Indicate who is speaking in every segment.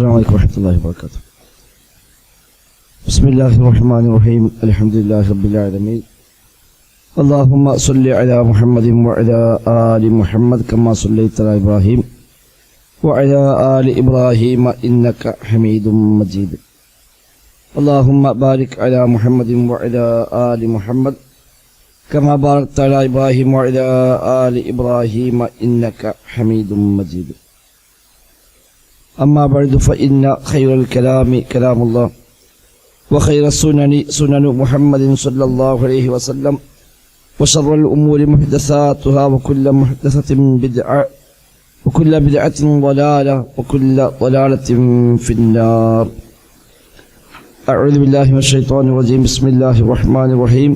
Speaker 1: السلام عليكم ورحمة الله وبركاته. بسم الله الرحمن الرحيم. الحمد لله رب العالمين. اللهم صل على محمد وعلى آل محمد كما صليت على إبراهيم وعلى آل إبراهيم إنك حميد مجيد. اللهم بارك على محمد وعلى آل محمد كما باركت على إبراهيم وعلى آل إبراهيم إنك حميد مجيد. أما بعد فإن خير الكلام كلام الله وخير السنن سنن محمد صلى الله عليه وسلم وشر الأمور محدثاتها وكل محدثة بدعة وكل بدعة ضلالة وكل ضلالة في النار. أعوذ بالله من الشيطان الرجيم. بسم الله الرحمن الرحيم.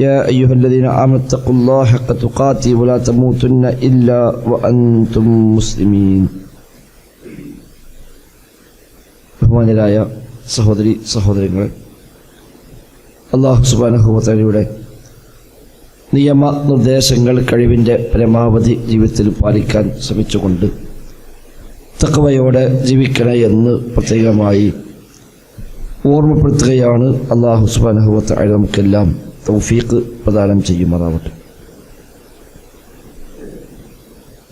Speaker 1: يا أيها الذين آمنوا اتقوا الله حق تقاته ولا تموتن إلا وأنتم مسلمين. ബഹുമാന്യരായ സഹോദരി സഹോദരങ്ങളെ, അല്ലാഹു സുബ്ഹാനഹു വ തആലയുടെ നിയമ നിർദ്ദേശങ്ങൾ കഴിവിൻ്റെ പരമാവധി ജീവിതത്തിൽ പാലിക്കാൻ ശ്രമിച്ചുകൊണ്ട് തഖ്വയോടെ ജീവിക്കണേ എന്ന് പ്രത്യേകമായി ഓർമ്മപ്പെടുത്തുകയാണ്. അല്ലാഹു സുബ്ഹാനഹു വ തആല നമുക്കെല്ലാം തൗഫീഖ് പ്രദാനം ചെയ്യുമാറാവട്ടെ.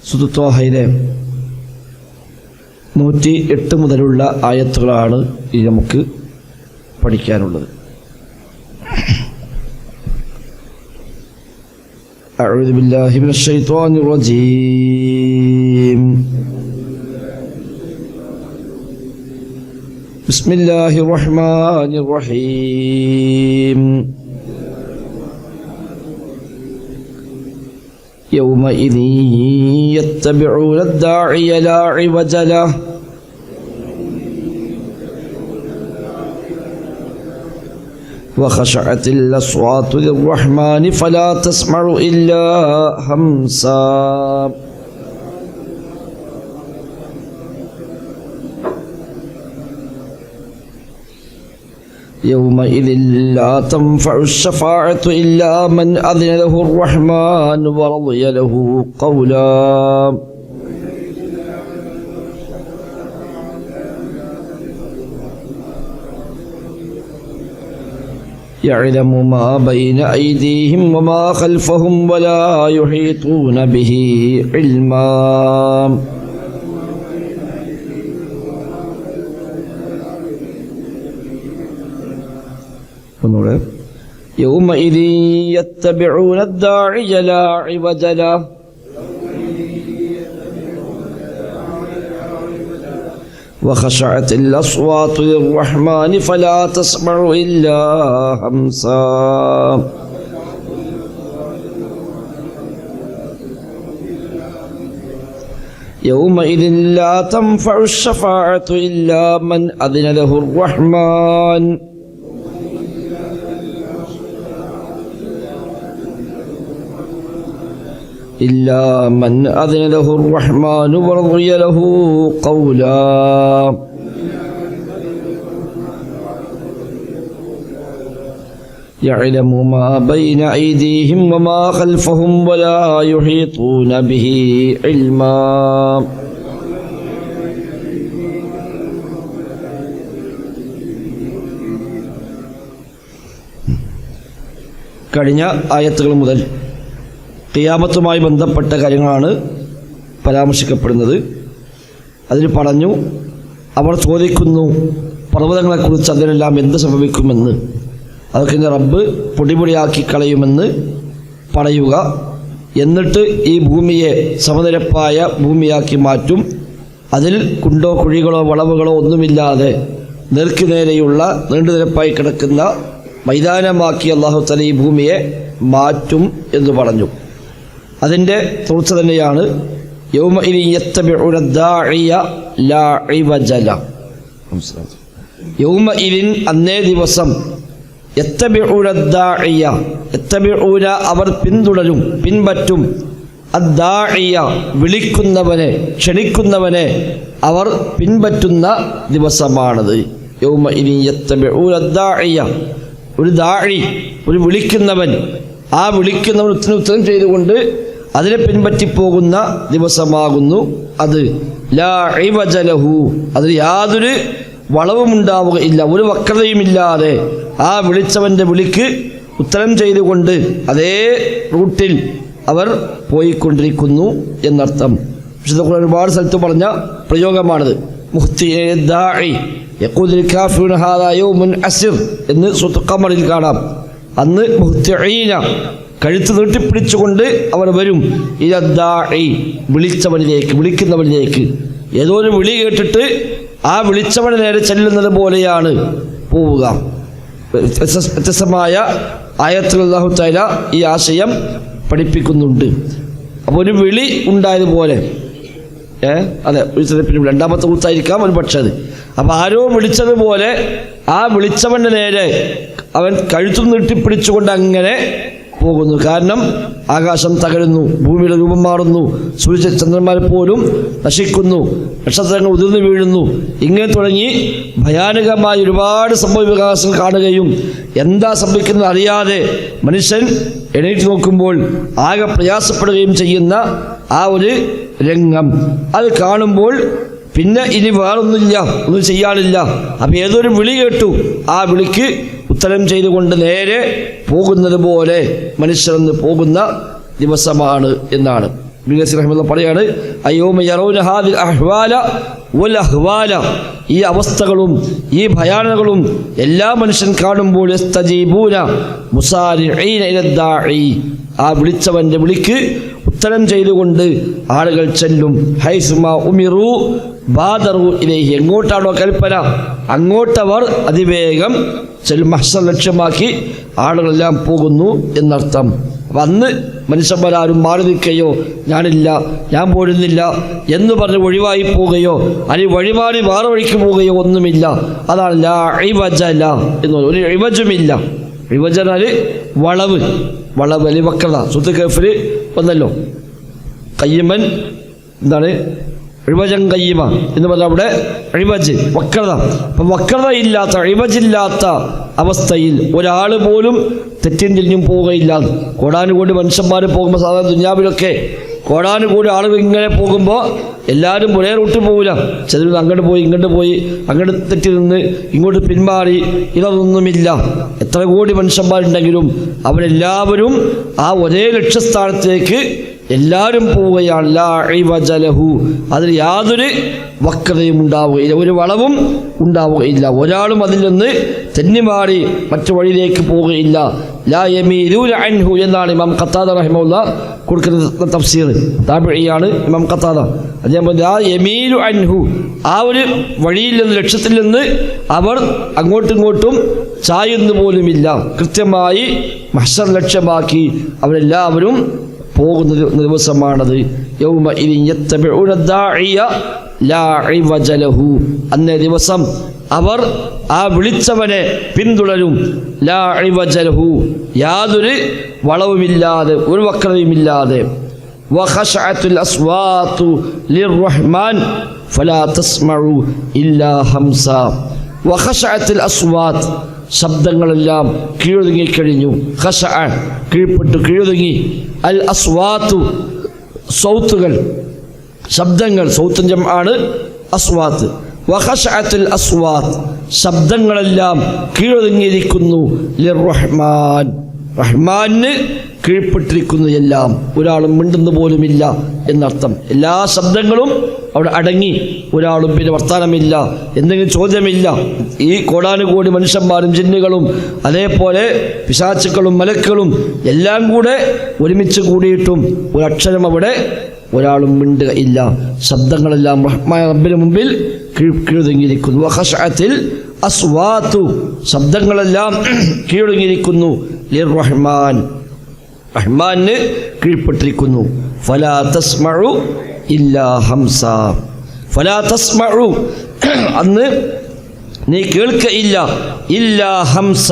Speaker 1: സൂറത്തുൽ ത്വാഹയിലെ 108 മുതലുള്ള ആയത്തുകളാണ് ഇനി നമുക്ക് പഠിക്കാനുള്ളത്. അഊദു ബില്ലാഹി മിനശ് ശൈത്വാനിർ റജീം. ബിസ്മില്ലാഹിർ റഹ്മാനിർ റഹീം. يومئذ يتبعون الداعي لا عوج له وخشعت الأصوات للرحمن فلا تسمع إلا همسا يومئذ لا تنفع الشفاعة إلا من أذن له الرحمن ورضي له قولا يعلم ما بين أيديهم وما خلفهم ولا يحيطون به علما يومئذ يتبعون الداعي لا عوج له وخشعت الأصوات للرحمن فلا تسمع إلا همسا يومئذ لا تنفع الشفاعة إلا من أذن له الرحمن إلا من أذن له الرحمن ورضي له قولا يعلم ما بين أيديهم وما خلفهم ولا يحيطون به علما. കഴിഞ്ഞ ആയത്തുകൾ മുതൽ ഖിയാമത്തുമായി ബന്ധപ്പെട്ട കാര്യങ്ങളാണ് പരാമർശിക്കപ്പെടുന്നത്. അതിൽ പറഞ്ഞു, അവർ ചോദിക്കുന്നു പർവ്വതങ്ങളെക്കുറിച്ച് അതിനെല്ലാം എന്ത് സംഭവിക്കുമെന്ന്. അതൊക്കെ റബ്ബ് പൊടിപൊടിയാക്കി കളയുമെന്ന് പറയുക. എന്നിട്ട് ഈ ഭൂമിയെ സമനിരപ്പായ ഭൂമിയാക്കി മാറ്റും. അതിൽ കുണ്ടോ കുഴികളോ വളവുകളോ ഒന്നുമില്ലാതെ നേർക്കുനേരെയുള്ള നീണ്ടുനിരപ്പായി കിടക്കുന്ന മൈതാനമാക്കി അല്ലാഹു തആല ഈ ഭൂമിയെ മാറ്റും എന്ന് പറഞ്ഞു. അതിൻ്റെ തുടർച്ച തന്നെയാണ് യൗമഇദ യത്തബിഉന ദാഇയ ലാ ഇവജ ലഹു. യൗമഇദ അന്നേ ദിവസം യത്തബിഉന ദാഇയ യത്തബിഉന അവർ പിന്തുടരും, പിൻപറ്റും, അദ്ദാഇയ വിളിക്കുന്നവനെ, ക്ഷണിക്കുന്നവനെ അവർ പിൻപറ്റുന്ന ദിവസമാണത്. യൗമഇദ യത്തബിഉന ദാഇയ, ഒരു ദാഇ, ഒരു വിളിക്കുന്നവൻ, ആ വിളിക്കുന്നവൻ ഉത്തരം ചെയ്തുകൊണ്ട് അതിനെ പിൻപറ്റിപ്പോകുന്ന ദിവസമാകുന്നു അത്. ലാ ഇവജ ലഹു, അതിൽ യാതൊരു വളവുമുണ്ടാവുകയില്ല, ഒരു വക്രതയുമില്ലാതെ ആ വിളിച്ചവൻ്റെ വിളിക്ക് ഉത്തരം ചെയ്തുകൊണ്ട് അതേ റൂട്ടിൽ അവർ പോയിക്കൊണ്ടിരിക്കുന്നു എന്നർത്ഥം. വിശുദ്ധ ഖുർആൻ ഒരുപാട് സ്ഥലത്ത് പറഞ്ഞ പ്രയോഗമാണിത്. എന്ന് സൂറത്തുൽ ഖമറിൽ കാണാം. അന്ന് മുഹ്തിഈന കഴുത്ത് നീട്ടിപ്പിടിച്ചുകൊണ്ട് അവർ വരും. ഇലദ്ദാഇ, വിളിച്ചവനിലേക്ക്, വിളിക്കുന്നവനിലേക്ക്. ഏതോ ഒരു വിളി കേട്ടിട്ട് ആ വിളിച്ചവന് നേരെ ചെല്ലുന്നത് പോലെയാണ് പോവുക. വ്യത്യസ്തമായ ആയത്തുകൾ അല്ലാഹു തആല ഈ ആശയം പഠിപ്പിക്കുന്നുണ്ട്. അപ്പോൾ ഒരു വിളി ഉണ്ടായതുപോലെ, അതെ, പിന്നെ രണ്ടാമത്തെ കൂത്തായിരിക്കാം ഒരു പക്ഷേ അത്. അപ്പം ആരോ വിളിച്ചതുപോലെ ആ വിളിച്ചവൻ്റെ നേരെ അവൻ കഴുത്തും നീട്ടിപ്പിടിച്ചുകൊണ്ട് അങ്ങനെ പോകുന്നു. കാരണം ആകാശം തകരുന്നു, ഭൂമിയുടെ രൂപം മാറുന്നു, സൂര്യചന്ദ്രന്മാർ പോലും നശിക്കുന്നു, നക്ഷത്രങ്ങൾ ഉതിർന്നു വീഴുന്നു. ഇങ്ങനെ തുടങ്ങി ഭയാനകമായ ഒരുപാട് സംഭവ വികാസങ്ങൾ കാണുകയും എന്താ സംഭവിക്കുന്നത് അറിയാതെ മനുഷ്യൻ എണീറ്റ് നോക്കുമ്പോൾ ആകെ പ്രയാസപ്പെടുകയും ചെയ്യുന്ന ആ ഒരു രംഗം, അത് കാണുമ്പോൾ പിന്നെ ഇനി വേറൊന്നുമില്ല, ഒന്നും ചെയ്യാനില്ല. അപ്പം ഏതൊരു വിളി കേട്ടു, ആ വിളിക്ക് ഉത്തരം ചെയ്തുകൊണ്ട് നേരെ പോകുന്നത് പോലെ മനുഷ്യരെന്ന് പോകുന്ന ദിവസമാണ് എന്നാണ് പറയാണ്. ഈ അവസ്ഥകളും ഈ ഭയാനകളും എല്ലാ മനുഷ്യൻ കാണുമ്പോൾ ആ വിളിച്ചവന്റെ വിളിക്ക് ഉത്തരം ചെയ്തുകൊണ്ട് ആളുകൾ ചെല്ലും. ഹൈസുമാ ഉമിറു ബാദറു ഇലൈഹി, എങ്ങോട്ടാണോ കൽപ്പന അങ്ങോട്ടവർ അതിവേഗം ചെല്ലും. മഹ്ശർ ലക്ഷ്യമാക്കി ആളുകളെല്ലാം പോകുന്നു എന്നർത്ഥം. അപ്പം അന്ന് മനുഷ്യന്മാരാരും മാറി നിൽക്കുകയോ ഞാനില്ല, ഞാൻ പോരുന്നില്ല എന്ന് പറഞ്ഞ് ഒഴിവായി പോവുകയോ അല്ലെങ്കിൽ വഴിമാറി വേറെ വഴിക്ക് പോവുകയോ ഒന്നുമില്ല. അതാണ് ലാ ഇവജ ല എന്ന് പറയുന്നത്. ഒരു ഇവജുമില്ല. ഇവജനാൽ വളവ്, വളവ് അല്ലെങ്കിൽ വക്രത. സൂറത്തുൽ കഹ്ഫിൽ വന്നല്ലോ, കയ്യമൻ എന്താണ് ഇവജൻ കയ്യമ എന്ന് പറഞ്ഞാൽ അവിടെ ഇവജ് വക്രത. അപ്പം വക്രത ഇല്ലാത്ത, ഇവജില്ലാത്ത അവസ്ഥയിൽ ഒരാൾ പോലും തെറ്റും തിരിഞ്ഞും പോവുകയില്ല. കോടാനുകൂടി മനുഷ്യന്മാർ പോകുമ്പോൾ സാധാരണ ദുനിയാവിലൊക്കെ കോടാനുകൂടി ആളുകൾ ഇങ്ങനെ പോകുമ്പോൾ എല്ലാവരും ഒരേ റൂട്ടിൽ പോകില്ല. ചിലർ അങ്ങോട്ട് പോയി ഇങ്ങോട്ട് പോയി, അങ്ങോട്ട് തെറ്റി നിന്ന് ഇങ്ങോട്ട് പിന്മാറി, ഇതൊന്നുമില്ല. എത്ര കോടി മനുഷ്യന്മാരുണ്ടെങ്കിലും അവരെല്ലാവരും ആ ഒരേ ലക്ഷ്യസ്ഥാനത്തേക്ക് എല്ലാവരും പോവുകയാണ്. ലാ ഇവജ ലഹു, അതിൽ യാതൊരു വക്രതയും ഉണ്ടാവുകയില്ല, ഒരു വളവും ഉണ്ടാവുകയില്ല. ഒരാളും അതിൽ നിന്ന് തെന്നിമാറി മറ്റു വഴിയിലേക്ക് പോവുകയില്ല. ലാ യമീലൂന അൻഹു എന്നാണ് ഇമാം ഖത്താദ റഹിമഹുല്ലാ കൊടുക്കുന്ന തഫ്സീർ. താബിഈയാണ് ഇമാം ഖത്താദ. അദ്ദേഹം ലാ യമീലു അൻഹു, ആ ഒരു വഴിയിൽ നിന്ന്, ലക്ഷ്യത്തിൽ നിന്ന് അവർ അങ്ങോട്ടും ഇങ്ങോട്ടും ചായുന്നു പോലുമില്ല. കൃത്യമായി മഹ്ശർ ലക്ഷ്യമാക്കി അവരെല്ലാവരും പോകുന്ന ദിവസമാണത്. യൗമഇദിൻ യത്തബിഊന ദാഇയ ലാ ഇവജ ലഹു, അന്നേ ദിവസം അവർ ആ വിളിച്ചവനെ പിന്തുടരും. ലാ ഇവജ ലഹു, യാതൊരു വളവുമില്ലാതെ, ഒരു വക്രതയുമില്ലാതെ. വഖശഅത്തുൽ അസ്വാതു ലിർറഹ്മാൻ ഫലാ തസ്മഉ ഇല്ലാ ഹംസ. വഖശഅത്തുൽ അസ്വാത്, ശബ്ദങ്ങളെല്ലാം കീഴൊതുങ്ങിക്കഴിഞ്ഞു. ഖശഅ, കീഴ്പ്പെട്ടു, കീഴൊതുങ്ങി. അൽ അസ്വാത്തു, സൗത്തുകൾ, ശബ്ദങ്ങൾ. സൗത്തും ജംആണ് അസ്വാത്ത്. വഖശഅത്തുൽ അസ്വാത്ത്, ശബ്ദങ്ങളെല്ലാം കീഴൊതുങ്ങിയിരിക്കുന്നു. ലിർറഹ്മാൻ, റഹ്മാന് കീഴ്പ്പെട്ടിരിക്കുന്നു എല്ലാം, ഒരാളും മിണ്ടുന്ന പോലുമില്ല എന്നർത്ഥം. എല്ലാ ശബ്ദങ്ങളും അവിടെ അടങ്ങി, ഒരാളും പിന്നെ വർത്താനമില്ല, എന്തെങ്കിലും ചോദ്യമില്ല. ഈ കോടാനുകോടി മനുഷ്യന്മാരും ജിന്നുകളും അതേപോലെ പിശാചുക്കളും മലക്കുകളും എല്ലാം കൂടെ ഒരുമിച്ച് കൂടിയിട്ടും ഒരക്ഷരം അവിടെ ഒരാളും മിണ്ടുക ഇല്ല. ശബ്ദങ്ങളെല്ലാം റഹ്മാൻ റബ്ബിന് മുമ്പിൽ കീഴൊതുങ്ങിയിരിക്കുന്നു. വഖശഅത്തിൽ അസ്വാതു, ശബ്ദങ്ങളെല്ലാം കീഴൊതുങ്ങിയിരിക്കുന്നു. ലിർറഹ്മാൻ, റഹ്മാന് കീഴ്പ്പെട്ടിരിക്കുന്നു. ഫലാ തസ്മഉ ഇല്ലാ ഹംസ. ഫലാ തസ്മഉ, അന്ന് നീ കേൾക്കയില്ല. ഇല്ലാ ഹംസ,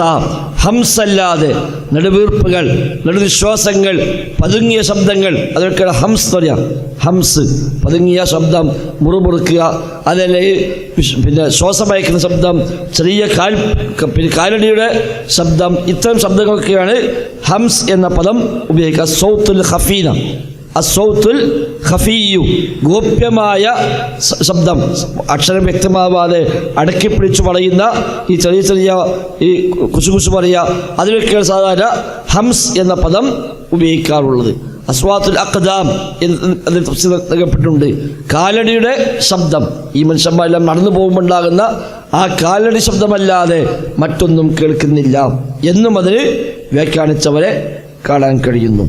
Speaker 1: ഹംസല്ലാതെ, നെടുവീർപ്പുകൾ, നെടുവിശ്വാസങ്ങൾ, പതുങ്ങിയ ശബ്ദങ്ങൾ, അതൊക്കെ ഹംസ് എന്ന് പറയാം. ഹംസ്, പതുങ്ങിയ ശബ്ദം, മുറുമുറുക്കുക, അതല്ലെങ്കിൽ പിന്നെ ശ്വാസമയക്കുന്ന ശബ്ദം, ചെറിയ കാലടിയുടെ ശബ്ദം, ഇത്തരം ശബ്ദങ്ങളൊക്കെയാണ് ഹംസ് എന്ന പദം ഉപയോഗിക്കുക. സൗത്തുൽ ഖഫീന, അസ്സൗത്തുൽ ഖഫിയ്യു, ഗോപ്യമായ ശബ്ദം, അക്ഷരം വ്യക്തമാവാതെ അടക്കി പിടിച്ചു പറയുന്ന ഈ ചെറിയ ചെറിയ ഈ കുശുകുശു പറയുക, അതിലൊക്കെയാണ് സാധാരണ ഹംസ് എന്ന പദം ഉപയോഗിക്കാറുള്ളത്. അസ്വാത്തുൽ അഖ്ദാം എന്ന് നൽകപ്പെട്ടിട്ടുണ്ട്. കാലടിയുടെ ശബ്ദം, ഈ മനുഷ്യന്മാരെല്ലാം നടന്നു പോകുമ്പോണ്ടാകുന്ന ആ കാലടി ശബ്ദമല്ലാതെ മറ്റൊന്നും കേൾക്കുന്നില്ല എന്നും അതിന് വ്യാഖ്യാനിച്ചവരെ കാണാൻ കഴിയുന്നു.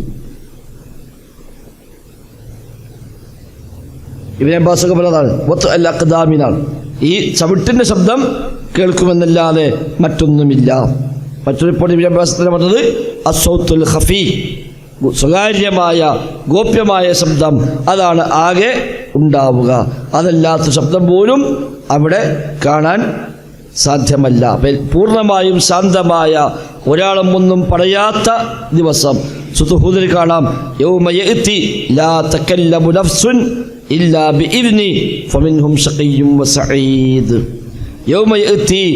Speaker 1: ഇബ്നു അബ്ബാസ് ഒക്കെ പറഞ്ഞതാണ് വത്ത് അൽ അഖ്ദാമിനാണ്, ഈ ചവിട്ടിന്റെ ശബ്ദം കേൾക്കുമെന്നല്ലാതെ മറ്റൊന്നുമില്ല. മറ്റൊരു ഇപ്പോൾ ഇബ്നു അബ്ബാസ് പറഞ്ഞത് അസ്സൗത്തുൽ ഖഫി, സ്വകാര്യമായ ഗോപ്യമായ ശബ്ദം, അതാണ് ആകെ ഉണ്ടാവുക. അതല്ലാത്ത ശബ്ദം പോലും അവിടെ കാണാൻ സാധ്യമല്ല. പൂർണ്ണമായും ശാന്തമായ, ഒരാളും ഒന്നും പറയാത്ത ദിവസം. സൂറത്തുൽ ഹൂദിൽ കാണാം യൗമ യഅതി ലാ തകല്ലമു നഫ്സുൻ ഇല്ലാ ബിഇദ്നി ഫമിൻഹും ശഖിയ്യും വസഈദ്. യൗമ യഅതി,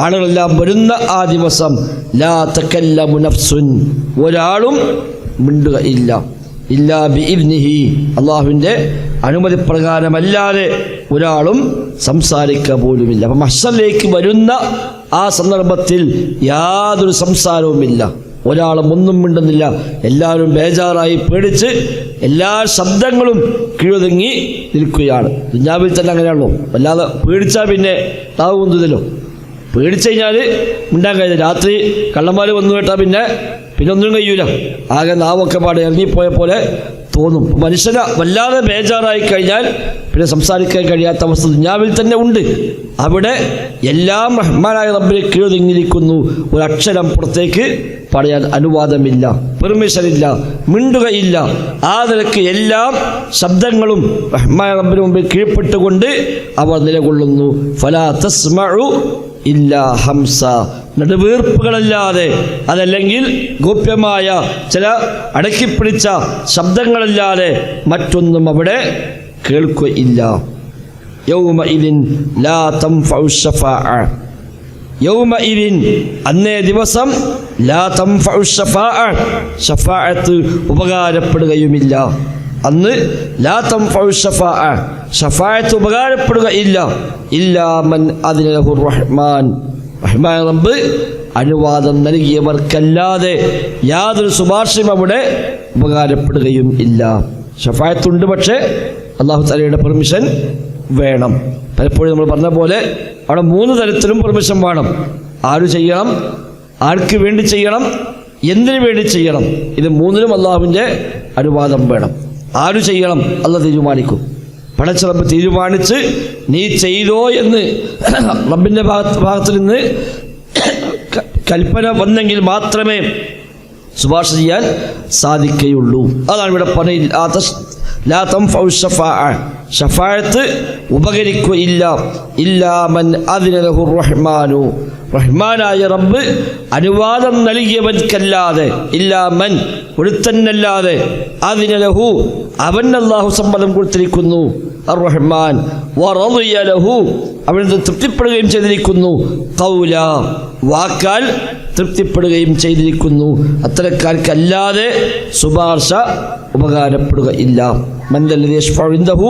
Speaker 1: ആളുകളെല്ലാം വരുന്ന ആ ദിവസം, ലാ തകല്ലമു നഫ്സുൻ, ഒരാളും മിണ്ടുക ഇല്ല, ഇല്ലാ ബിഇദ്നിഹി, അള്ളാഹുവിൻ്റെ അനുമതി പ്രകാരമല്ലാതെ ഒരാളും സംസാരിക്കുക പോലുമില്ല. അപ്പം മഹ്ശറിലേക്ക് വരുന്ന ആ സന്ദർഭത്തിൽ യാതൊരു സംസാരവുമില്ല, ഒരാളും ഒന്നും മിണ്ടുന്നില്ല. എല്ലാവരും ബേജാറായി പേടിച്ച് എല്ലാ ശബ്ദങ്ങളും കീഴൊതുങ്ങി നിൽക്കുകയാണ്. ദുനിയാവിൽ തന്നെ അങ്ങനെയാണല്ലോ, വല്ലാതെ പേടിച്ചാൽ പിന്നെ താവുന്നതല്ലോ. പേടിച്ചു കഴിഞ്ഞാൽ മിണ്ടാൻ കഴിയില്ല. രാത്രി കള്ളന്മാർ വന്നു കേട്ടാൽ പിന്നെ ഒന്നും കഴിയൂല, ആകെ നാവൊക്കെ പാടെ ഇറങ്ങിപ്പോയ പോലെ തോന്നും. മനുഷ്യനെ വല്ലാതെ ബേജാറായി കഴിഞ്ഞാൽ പിന്നെ സംസാരിക്കാൻ കഴിയാത്ത അവസ്ഥ ദുനിയാവിൽ തന്നെ ഉണ്ട്. അവിടെ എല്ലാം റഹ്മാനായ റബ്ബിനെ കീഴൊതുങ്ങിയിരിക്കുന്നു. ഒരക്ഷരം പുറത്തേക്ക് പറയാൻ അനുവാദമില്ല, പെർമിഷനില്ല, മിണ്ടുകയില്ല. ആ നിലയ്ക്ക് എല്ലാ ശബ്ദങ്ങളും റഹ്മാനായ റബ്ബിന് മുമ്പിൽ കീഴ്പ്പെട്ടുകൊണ്ട് അവർ നിലകൊള്ളുന്നു. ഫലാ തസ്മഉ ഇല്ലാ ഹംസ, നെടുവീർപ്പുകളല്ലാതെ, അതല്ലെങ്കിൽ ഗോപ്യമായ ചില അടക്കിപ്പിടിച്ച ശബ്ദങ്ങളല്ലാതെ മറ്റൊന്നും അവിടെ കേൾക്കുകയില്ല. യൗമഇദിൻ ലാ തൻഫഉ ശഫാഅ, യൗമഇദിൻ അന്നേ ദിവസം, ലാ തൻഫഉ ശഫാഅ, ശഫാഅത്ത് ഉപകാരപ്പെടുകയുമില്ല. അന്ന് ലാ തൻഫഉ ശഫാഅ, ശഫാഅത്ത് ഉപകാരപ്പെടുകയില്ല. ഇല്ലാ മൻ അദിന ലഹു റഹ്മാൻ, റഹ്മാൻ റബ്ബ് അനുവാദം നൽകിയവർക്കല്ലാതെ യാതൊരു ശുപാർശയും അവിടെ ഉപകാരപ്പെടുകയും ഇല്ല. ശഫാഅത്തുണ്ട്, പക്ഷേ അല്ലാഹു തആലയുടെ പെർമിഷൻ വേണം. പലപ്പോഴും നമ്മൾ പറഞ്ഞ പോലെ അവിടെ 3 തരത്തിലും പെർമിഷൻ വേണം. ആര് ചെയ്യണം, ആർക്ക് വേണ്ടി ചെയ്യണം, എന്തിനു വേണ്ടി ചെയ്യണം, ഇത് 3നും അള്ളാഹുവിൻ്റെ അനുവാദം വേണം. ആര് ചെയ്യണം അള്ളാഹ് തീരുമാനിക്കും. പടച്ച റബ്ബ് തീരുമാനിച്ച് നീ ചെയ്തോ എന്ന് റബ്ബിൻ്റെ ഭാഗത്ത് നിന്ന് കൽപ്പന വന്നെങ്കിൽ മാത്രമേ ശുപാർശ ചെയ്യാൻ സാധിക്കുകയുള്ളൂ. അതാണ് ഇവിടെ പറഞ്ഞ ലാ തൻഫഉ ശഫാഅ, ശഫാഅത്ത് ഉപകരിക്കുകയില്ല. ഇല്ലാ മൻ അദിന ലഹു റഹ്മാനു, റഹ്മാനായ റബ്ബ് അനുവാദം നൽകിയവൻക്കല്ലാതെ, ഇല്ലാ മൻ ഒരുത്തന്നല്ലാതെ, അദിന ലഹു അവൻ അല്ലാഹു സമ്മതം കൊടുത്തിരിക്കുന്നു, അർ റഹ്മാൻ, വറളിയ ലഹു അവന് തൃപ്തിപ്പെടുകയും ചെയ്തിരിക്കുന്നു, ഖൗല വാക്കാൽ തൃപ്തിപ്പെടുകയും ചെയ്തിരിക്കുന്നു. അത്തരക്കാർക്കല്ലാതെ ശുപാർശ ഉപകാരപ്പെടുകയില്ല. മൻദല്ലദീ യശ്ഫഉ ഇൻദഹു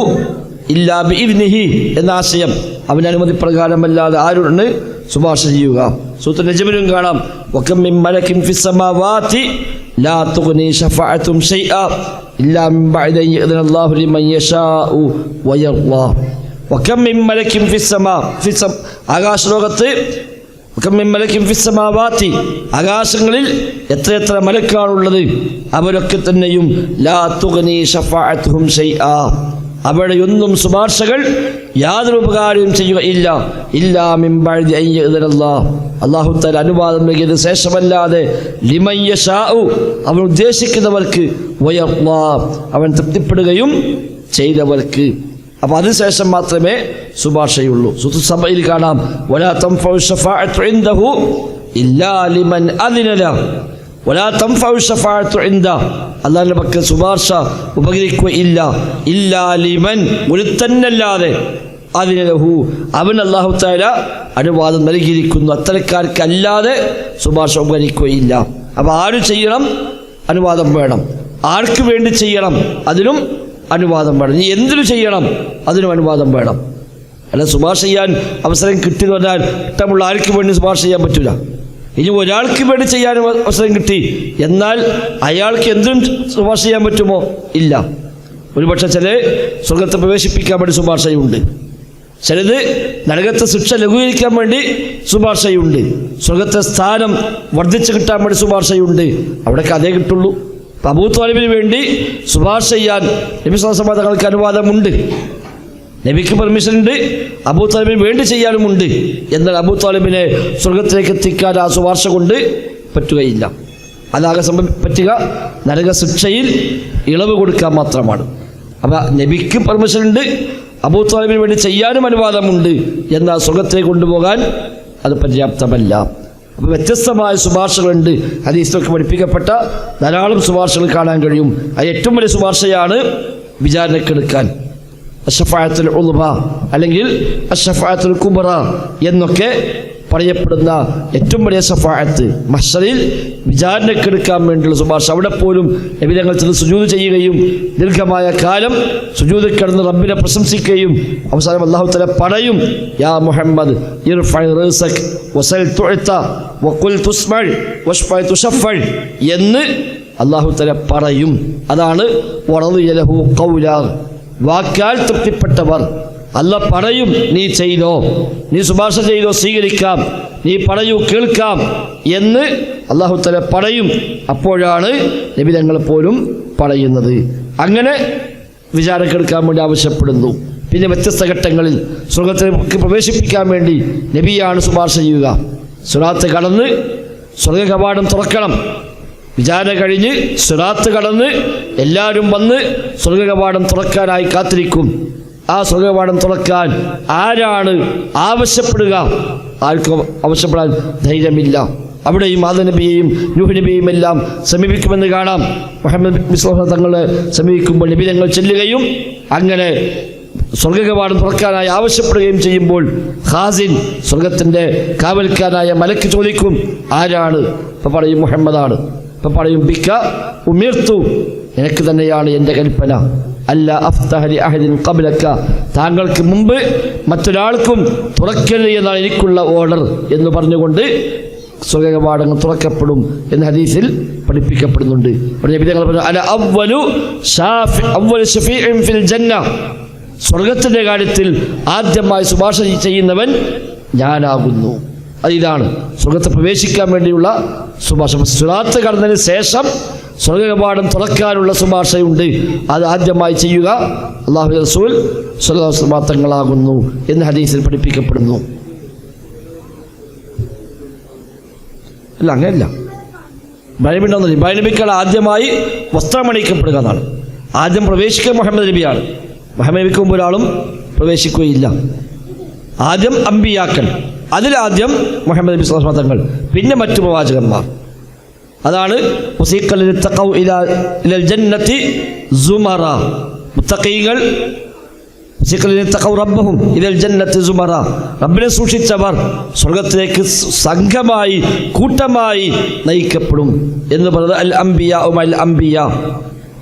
Speaker 1: ഇല്ലാ ബിഇദ്നിഹി എന്ന ആശയം, അവൻ്റെ അനുമതി പ്രകാരമല്ലാതെ ആരുണ്ട് ശുപാർശ ചെയ്യുക. സൂറത്തുൽ നജ്മിലും കാണാം വകം മിൻ മലകിൻ ഫിസ് സമാവാതി ലാ തുഗ്നി ശഫാഅതും ശൈഅ ഇല്ലാ മിൻ ബഅദി അൻ യഅ്ദന അല്ലാഹു ലിമൻ യശാഉ വയർളാ. വകം മിൻ മലകിൻ ഫിസ് സമാ, ആകാശലോകത്ത്, വകം മിൻ മലകിൻ ഫിസ് സമാവാതി, ആകാശങ്ങളിൽ എത്രയെത്ര മലക്കാണുള്ളത്, അവരൊക്കെ തന്നെയും ലാ തുഗ്നി ശഫാഅതുഹും ശൈഅ, അവിടെയൊന്നും ശുപാർശകൾ യാതൊരു ഉപകാരവും ചെയ്യുകയില്ല. ഇല്ലാ മിൻ ബഅദി അൻ യഅ്ദന അല്ലാഹ്, അല്ലാഹു തആല അനുവാദം നൽകിയതിന് ശേഷമല്ലാതെ, ലിമൻ യശാഉ അവൻ ഉദ്ദേശിക്കുന്നവർക്ക്, വയർളാ അവൻ തൃപ്തിപ്പെടുകയും ചെയ്തവർക്ക്. അപ്പോൾ അതിനുശേഷം മാത്രമേ ശുപാർശയുള്ളൂ. സൂറത്തുൽ സബയിൽ കാണാം വലാ തൻഫഉ ശഫാഅതു ഇൻദഹു ഇല്ലാ ലിമൻ അദിന ലഹു വലാ തൻഫഉ ശഫാഅതു ഇൻദ, അല്ലാഹുവിന്റെ പക്കൽ ശുപാർശ ഉപകരിക്കുകയില്ല, ഇല്ലാ ലിമൻ ഒരുത്തന്നല്ലാതെ, അദിന ലഹു അവൻ അല്ലാഹു തആല അനുവാദം നൽകിയിരിക്കുന്നു, അത്തരക്കാർക്കല്ലാതെ ശുപാർശ ഉപകരിക്കുകയില്ല. അപ്പോൾ ആര് ചെയ്യണം, അനുവാദം വേണം. ആർക്ക് വേണ്ടി ചെയ്യണം അതിനും അനുവാദം വേണം. നീ എന്തിനു ചെയ്യണം അതിനും അനുവാദം വേണം. അല്ല ശുപാർശ ചെയ്യാൻ അവസരം കിട്ടിയെന്ന് പറഞ്ഞാൽ ഇഷ്ടമുള്ള ആർക്ക് വേണ്ടി ശുപാർശ ചെയ്യാൻ പറ്റില്ല. ഇനി ഒരാൾക്ക് വേണ്ടി ചെയ്യാൻ അവസരം കിട്ടി എന്നാൽ അയാൾക്ക് എന്തിനും ശുപാർശ ചെയ്യാൻ പറ്റുമോ? ഇല്ല. ഒരുപക്ഷെ ചില സ്വർഗത്തെ പ്രവേശിപ്പിക്കാൻ വേണ്ടി ശുപാർശയുണ്ട്, ചിലത് നരകത്തെ ശിക്ഷ ലഘൂകരിക്കാൻ വേണ്ടി ശുപാർശയുണ്ട്, സ്വർഗത്തെ സ്ഥാനം വർദ്ധിച്ചു കിട്ടാൻ വേണ്ടി ശുപാർശയുണ്ട്. അവിടേക്ക് അതേ കിട്ടുള്ളൂ. അബൂ ത്വാലിബിന് വേണ്ടി ശുപാർശ ചെയ്യാൻ നബി സ്വല്ലല്ലാഹു അലൈഹി വസല്ലം തങ്ങൾക്ക് അനുവാദമുണ്ട്, നബിക്ക് പെർമിഷൻ ഉണ്ട്, അബൂ ത്വാലിബിന് വേണ്ടി ചെയ്യാനുമുണ്ട്. എന്നാൽ അബൂ ത്വാലിബിനെ സ്വർഗത്തിലേക്ക് എത്തിക്കാൻ ആ ശുപാർശ കൊണ്ട് പറ്റുകയില്ല. അതാകെ പറ്റുക നരക ശിക്ഷയിൽ ഇളവ് കൊടുക്കാൻ മാത്രമാണ്. അപ്പം നബിക്ക് പെർമിഷൻ ഉണ്ട്, അബൂ ത്വാലിബിന് വേണ്ടി ചെയ്യാനും അനുവാദമുണ്ട്, എന്നാൽ സ്വർഗത്തിലേക്ക് കൊണ്ടുപോകാൻ അത് പര്യാപ്തമല്ല. അപ്പോൾ വ്യത്യസ്തമായ ശുപാർശകളുണ്ട്. ഹദീസിലൊക്കെ പഠിപ്പിക്കപ്പെട്ട ധാരാളം ശുപാർശകൾ കാണാൻ കഴിയും. അത് ഏറ്റവും വലിയ ശുപാർശയാണ് വിചാരണക്കെടുക്കാൻ, അശ്ശഫാഅത്തുൽ ഉളുമ അല്ലെങ്കിൽ അശ്ശഫാഅത്തുൽ കുബ്ര എന്നൊക്കെ പറയപ്പെടുന്ന ഏറ്റവും വലിയ ശഫാഅത്ത്. മഹ്ശറിൽ വിചാരണക്കെടുക്കാൻ വേണ്ടിയുള്ള ശുപാർശ. അവിടെ പോലും നബി തങ്ങൾ ചെന്ന് സുജൂദ് ചെയ്യുകയും ദീർഘമായ കാലം സുജൂദിൽ കിടന്ന് റബ്ബിനെ പ്രശംസിക്കുകയും അവസാനം അല്ലാഹു തആല പറയും, യാ മുഹമ്മദ് ഇർഫഅ റഅസക വസൽ തുഅത വഖുൽ തുസ്മഅ വശ്ഫഅ തുശഫഅ എന്ന് അല്ലാഹു തആല പറയും. അതാണ് വറളിയ ലഹു ഖൗല, വാക്കാൽ തൃപ്തിപ്പെട്ടവർ. അല്ല പറയും, നീ ചെയ്തോ, നീ ശുപാർശ ചെയ്തോ, സ്വീകരിക്കാം, നീ പറയൂ, കേൾക്കാം എന്ന് അല്ലാഹു തആല പറയും. അപ്പോഴാണ് നബി തങ്ങൾ പോലും പറയുന്നത്. അങ്ങനെ വിചാരക്കെടുക്കാൻ വേണ്ടി ആവശ്യപ്പെടുന്നു. പിന്നെ വ്യത്യസ്ത ഘട്ടങ്ങളിൽ സ്വർഗത്തിലേക്ക് പ്രവേശിപ്പിക്കാൻ വേണ്ടി നബിയാണ് ശുപാർശ ചെയ്യുക. സിറാത്ത് കടന്ന് സ്വർഗ കവാടം തുറക്കണം. വിചാരണ കഴിഞ്ഞ് സിറാത്ത് കടന്ന് എല്ലാവരും വന്ന് സ്വർഗ കവാടം തുറക്കാനായി കാത്തിരിക്കും. ആ സ്വർഗകവാടം തുറക്കാൻ ആരാണ് ആവശ്യപ്പെടുക? ആർക്കും ആവശ്യപ്പെടാൻ ധൈര്യമില്ല. അവിടെയും ആദം നബിയെയും നൂഹ് നബിയെയും എല്ലാം സമീപിക്കുമെന്ന് കാണാം. മുഹമ്മദ് മുസ്തഫ തങ്ങളെ സമീപിക്കുമ്പോൾ നബി തങ്ങൾ ചെല്ലുകയും അങ്ങനെ സ്വർഗകവാടം തുറക്കാനായി ആവശ്യപ്പെടുകയും ചെയ്യുമ്പോൾ ഖാസിൻ സ്വർഗത്തിൻ്റെ കാവൽക്കാരനായ മലക്ക് ചോദിക്കും, ആരാണ്? അപ്പം പറയും മുഹമ്മദാണ്. അപ്പം പറയും, ബിക ഉമിർത്തു, എനിക്ക് തന്നെയാണ് എൻ്റെ കൽപ്പന. അല്ല അഫ്തഹലി അഹദിൻ ഖബ്ലക, താങ്കൾക്ക് മുമ്പ് മറ്റൊരാൾക്കും തുറക്കരുത് എന്നാണ് എനിക്കുള്ള ഓർഡർ എന്ന് പറഞ്ഞുകൊണ്ട് സ്വർഗകവാടങ്ങൾ തുറക്കപ്പെടും എന്ന് ഹദീസിൽ പഠിപ്പിക്കപ്പെടുന്നുണ്ട്. അല അവ്വലു ശഫീഇൻ ഫിൽ ജന്ന, സ്വർഗത്തിൻ്റെ കാര്യത്തിൽ ആദ്യമായി ശുപാർശ ചെയ്യുന്നവൻ ഞാനാകുന്നു. അതിതാണ് സ്വർഗത്തെ പ്രവേശിക്കാൻ വേണ്ടിയുള്ള ശുപാർശ. സിറാത്ത് കടന്നതിന് ശേഷം സ്വർഗകവാടം തുറക്കാനുള്ള ശുപാർശയുണ്ട്. അത് ആദ്യമായി ചെയ്യുക അല്ലാഹു റസൂൽ സ്വല്ലല്ലാഹു അലൈഹി വസല്ലം തങ്ങളാകുന്നു എന്ന് ഹദീസിൽ പഠിപ്പിക്കപ്പെടുന്നു. അല്ല, അങ്ങനെയല്ല. ബൈബിളുണ്ടെന്നില്ല. ബൈബിൾ ആദ്യമായി വസ്ത്രമണിക്കപ്പെടുക എന്നാണ്. ആദ്യം പ്രവേശിക്കുക മുഹമ്മദ് നബിയാണ്. മുഹമ്മദ് നബിക്ക് മുമ്പ് ഒരാളും പ്രവേശിക്കുകയില്ല. ആദ്യം അമ്പിയാക്കൾ, അതിലാദ്യം മുഹമ്മദ് നബി സ്വല്ലല്ലാഹു അലൈഹി വസല്ലം തങ്ങൾ, പിന്നെ മറ്റു പ്രവാചകന്മാർ. അതാണ് മുത്തഖീങ്ങൾ റബ്ബിനെ സൂക്ഷിച്ചവർ സ്വർഗത്തിലേക്ക് സംഘമായി കൂട്ടമായി നയിക്കപ്പെടും എന്ന് പറയുന്നത് അൽ അംബിയ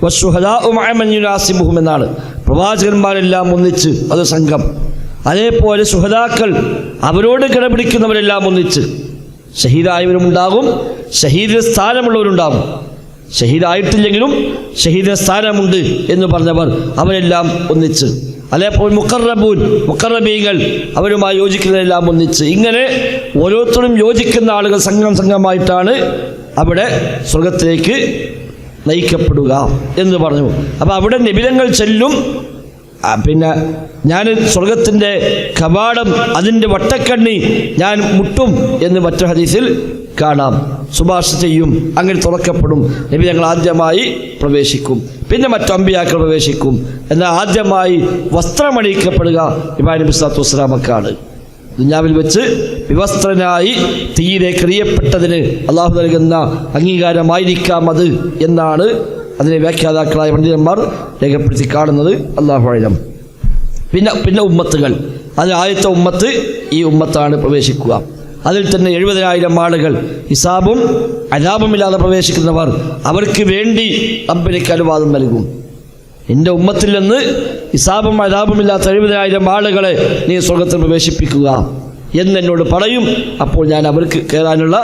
Speaker 1: വശുഹദാഉ മഅ മൻ യുനാസിബുഹും എന്നാണ്. പ്രവാചകന്മാരെല്ലാം ഒന്നിച്ച് അത് സംഘം. അതേപോലെ ശുഹദാക്കൾ അവരോട് കിടപിടിക്കുന്നവരെല്ലാം ഒന്നിച്ച്. ഷഹീദായവരുമുണ്ടാകും, ഷഹീദിന് സ്ഥാനമുള്ളവരുണ്ടാകും. ഷഹീദായിട്ടില്ലെങ്കിലും ഷഹീദിന് സ്ഥാനമുണ്ട് എന്ന് പറഞ്ഞവർ അവരെല്ലാം ഒന്നിച്ച്. അതേപോലെ മുഖറബീങ്ങൾ അവരുമായി യോജിക്കുന്നതെല്ലാം ഒന്നിച്ച്. ഇങ്ങനെ ഓരോരുത്തരും യോജിക്കുന്ന ആളുകൾ സംഘമായിട്ടാണ് അവിടെ സ്വർഗത്തിലേക്ക് നയിക്കപ്പെടുക എന്ന് പറഞ്ഞു. അപ്പോൾ അവിടെ നിബിധങ്ങൾ ചെല്ലും. പിന്നെ ഞാൻ സ്വർഗത്തിൻ്റെ കവാടം, അതിൻ്റെ വട്ടക്കണ്ണി ഞാൻ മുട്ടും എന്ന് മറ്റൊരു ഹദീസിൽ കാണാം. ശുപാർശ ചെയ്യും, അങ്ങനെ തുറക്കപ്പെടും. നബി ഞങ്ങൾ ആദ്യമായി പ്രവേശിക്കും, പിന്നെ മറ്റു അമ്പിയാക്കൾ പ്രവേശിക്കും. എന്നാൽ ആദ്യമായി വസ്ത്രമണിയിക്കപ്പെടുക ഇബ്രാഹിം നബി സ്വല്ലല്ലാഹു അലൈഹി വസല്ലമക്കാണ്. ദുനിയാവിൽ വെച്ച് വിവസ്ത്രനായി തീയിലേക്ക് എറിയപ്പെട്ടതിന് അള്ളാഹു നൽകുന്ന അംഗീകാരമായിരിക്കാം അത് എന്നാണ് അതിനെ വ്യാഖ്യാതാക്കളായ പണ്ഡിതന്മാർ രേഖപ്പെടുത്തി കാണുന്നത്. അല്ലാഹു അഅലം. പിന്നെ ഉമ്മത്തുകൾ, അതിൽ ആദ്യത്തെ ഉമ്മത്ത് ഈ ഉമ്മത്താണ് പ്രവേശിക്കുക. അതിൽ തന്നെ 70,000 ആളുകൾ ഹിസാബും അദാബുമില്ലാതെ പ്രവേശിക്കുന്നവർ, അവർക്ക് വേണ്ടി റബ്ബിലേക്ക് അനുവാദം നൽകും. എൻ്റെ ഉമ്മത്തിൽ നിന്ന് ഹിസാബും അദാബുമില്ലാത്ത 70,000 ആളുകളെ നീ സ്വർഗത്തിൽ പ്രവേശിപ്പിക്കുക എന്നോട് പറയും. അപ്പോൾ ഞാൻ അവർക്ക് കയറാനുള്ള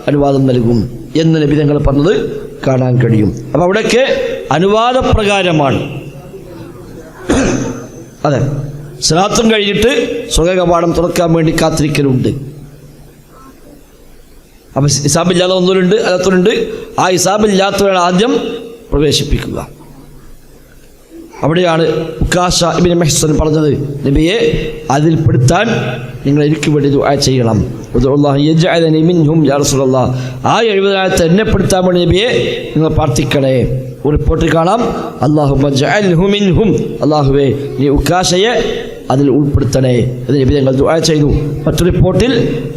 Speaker 1: അനുവാദം നൽകും എന്ന് നബി തങ്ങൾ പറഞ്ഞത് കാണാൻ കഴിയും. അപ്പം അവിടെയൊക്കെ അനുവാദപ്രകാരമാണ്. അതെ, സിറാത്തും കഴിഞ്ഞിട്ട് സ്വർഗകവാടം തുറക്കാൻ വേണ്ടി കാത്തിരിക്കലുണ്ട്. അപ്പം ഹിസാബില്ലാതെ ഒന്നുണ്ട്, അല്ലാത്തവരുണ്ട്. ആ ഹിസാബില്ലാത്തവരാണ് ആദ്യം പ്രവേശിപ്പിക്കുക. അവിടെയാണ് ഉക്കാശ ഇബ്നു മുഹ്സൻ പറഞ്ഞത്, നബിയെ അതിൽപ്പെടുത്താൻ നിങ്ങൾ എനിക്ക് വേണ്ടി ദുആ ചെയ്യണം. ഉദ്ഉല്ലാഹി യജ്അലനി മിൻഹും യാ റസൂലല്ലാഹ്. ആ 70,000 എന്നെ പെടുത്താൻ വേണ്ടി നബിയെ നിങ്ങൾ പ്രാർത്ഥിക്കണേ. ഒരു റിപ്പോർട്ടിൽ കാണാം, അല്ലാഹുമ്മ ജഅൽഹു മിൻഹും, അല്ലാഹുവേ നീ ഉക്കാശയെ അതിൽ ഉൾപ്പെടുത്തണേ എന്ന് നബി ഞങ്ങൾ ദുആ ചെയ്തു. മറ്റൊരു റിപ്പോർട്ടിൽ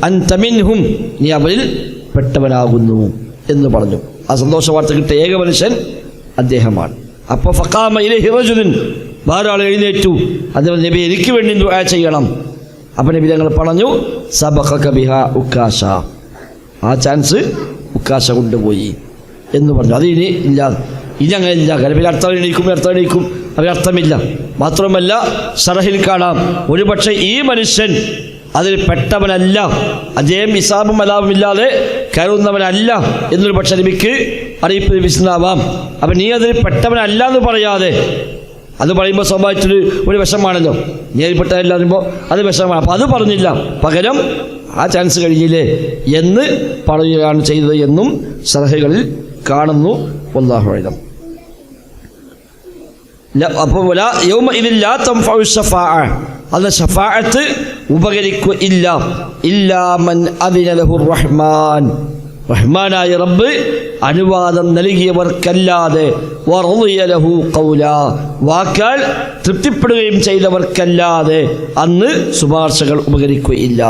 Speaker 1: അൻത മിൻഹും, നീ അവരിൽ പെട്ടവനാകുന്നു എന്ന് പറഞ്ഞു. ആ സന്തോഷ വാർത്ത കിട്ടിയ ഏക മനുഷ്യൻ അദ്ദേഹമാണ്. അപ്പോൾ ഫഖാമ ഇലൈഹി റജുലുൻ, വേറൊരാൾ എഴുന്നേറ്റു, അദ്ദേഹം നബി എനിക്ക് വേണ്ടി ദുആ ചെയ്യണം. അപ്പം നബി ഞങ്ങൾ പറഞ്ഞു, സബഖക ബിഹാ ഉക്കാശ, ആ ചാൻസ് ഉക്കാശ കൊണ്ടുപോയി എന്ന് പറഞ്ഞു. അത് ഇനി ഇല്ല, ഇനി അങ്ങനെ ഇല്ല. കാരണം അർത്ഥം എണീക്കും അവരർത്ഥമില്ല. മാത്രമല്ല ശറഹിൽ കാണാം, ഒരുപക്ഷെ ഈ മനുഷ്യൻ അതിൽ പെട്ടവനല്ല, അദ്ദേഹം ഹിസാബും അദാബും ഇല്ലാതെ കയറുന്നവനല്ല എന്നൊരു പക്ഷെ നബിക്ക് അറിയിപ്പ് ലഭിച്ചിട്ടുണ്ടാവാം. അപ്പം നീ അതിൽ പെട്ടവനല്ല എന്ന് പറയാതെ, അത് പറയുമ്പോൾ സ്വാഭാവികത്തിൽ ഒരു വിഷമാണല്ലോ, നീ അതിൽ പെട്ടതല്ല പറയുമ്പോൾ അത് വിഷമാണ്. അപ്പം അത് പറഞ്ഞില്ല, പകരം ആ ചാൻസ് കഴിഞ്ഞില്ലേ എന്ന് പറയുകയാണ് ചെയ്തത് എന്നും ശറഹുകളിൽ കാണുന്നു. വല്ലാഹു അഅലം. അപ്പോൾ അത് ശഫാഅത്ത് ഉപകരിക്കുകയില്ല, ഇല്ലാ മൻ അദിന ലഹു റഹ്മാൻ, റഹ്മാനായ റബ്ബ് അനുവാദം നൽകിയവർക്കല്ലാതെ, വറളിയ ലഹു ഖൗലാ, വാക്കാൽ തൃപ്തിപ്പെടുകയും ചെയ്തവർക്കല്ലാതെ അന്ന് ശുപാർശകൾ ഉപകരിക്കുകയില്ല.